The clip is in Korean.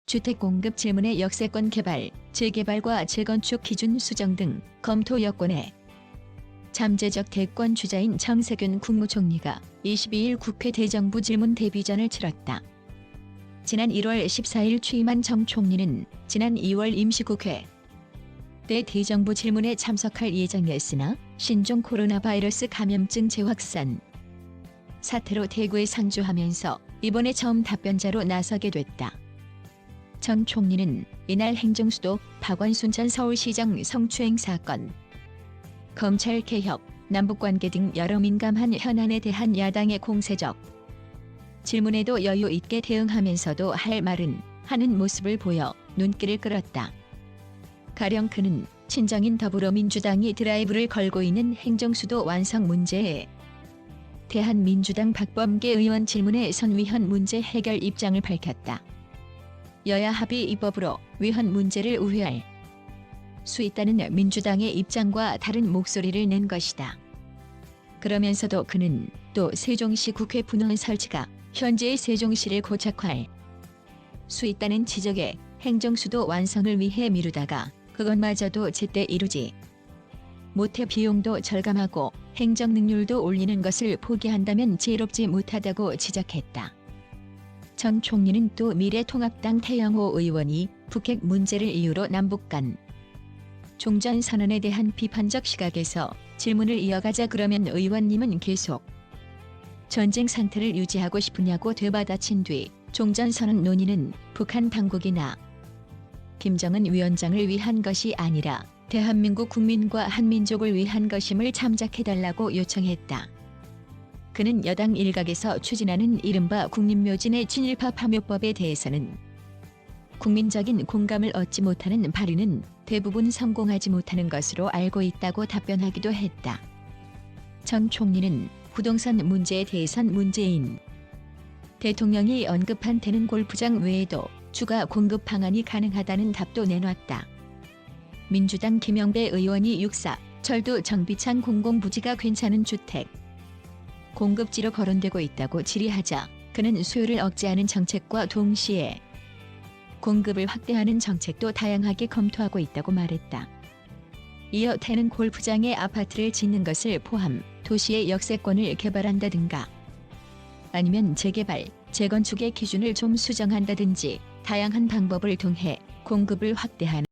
주택 공급 질문의 역세권 개발, 재개발과 재건축 기준 수정 등 검토 여건에 잠재적 대권 주자인 정세균 국무총리가 22일 국회 대정부 질문 대비전을 치렀다. 지난 1월 14일 취임한 정 총리는 지난 2월 임시국회 때 대정부 질문에 참석할 예정이었으나 신종 코로나 바이러스 감염증 재확산 사태로 대구에 상주하면서 이번에 처음 답변자로 나서게 됐다. 정 총리는 이날 행정수도 박원순 전 서울시장 성추행 사건, 검찰개혁, 남북관계 등 여러 민감한 현안에 대한 야당의 공세적 질문에도 여유 있게 대응하면서도 할 말은 하는 모습을 보여 눈길을 끌었다. 가령 그는 친정인 더불어민주당이 드라이브를 걸고 있는 행정수도 완성 문제에 대한 민주당 박범계 의원 질문에 선위헌 문제 해결 입장을 밝혔다. 여야 합의 입법으로 위헌 문제를 우회할 수 있다는 민주당의 입장과 다른 목소리를 낸 것이다. 그러면서도 그는 또 세종시 국회 분원 설치가 현재의 세종시를 고착화할 수 있다는 지적에 행정수도 완성을 위해 미루다가 그것마저도 제때 이루지 못해 비용도 절감하고 행정 능률도 올리는 것을 포기한다면 지혜롭지 못하다고 지적했다. 정 총리는 또 미래통합당 태영호 의원이 북핵 문제를 이유로 남북 간 종전선언에 대한 비판적 시각에서 질문을 이어가자 그러면 의원님은 계속 전쟁 상태를 유지하고 싶으냐고 되받아친 뒤 종전선언 논의는 북한 당국이나 김정은 위원장을 위한 것이 아니라 대한민국 국민과 한민족을 위한 것임을 참작해달라고 요청했다. 그는 여당 일각에서 추진하는 이른바 국민묘진의 친일파 파묘법에 대해서는 국민적인 공감을 얻지 못하는 발의는 대부분 성공하지 못하는 것으로 알고 있다고 답변하기도 했다. 정 총리는 부동산 문제에 대해선 문재인 대통령이 언급한 대는 골프장 외에도 추가 공급 방안이 가능하다는 답도 내놨다. 민주당 김영배 의원이 육사, 철도 정비창 공공부지가 괜찮은 주택 공급지로 거론되고 있다고 질의하자 그는 수요를 억제하는 정책과 동시에 공급을 확대하는 정책도 다양하게 검토하고 있다고 말했다. 이어 태는 골프장에 아파트를 짓는 것을 포함 도시의 역세권을 개발한다든가 아니면 재개발, 재건축의 기준을 좀 수정한다든지 다양한 방법을 통해 공급을 확대하는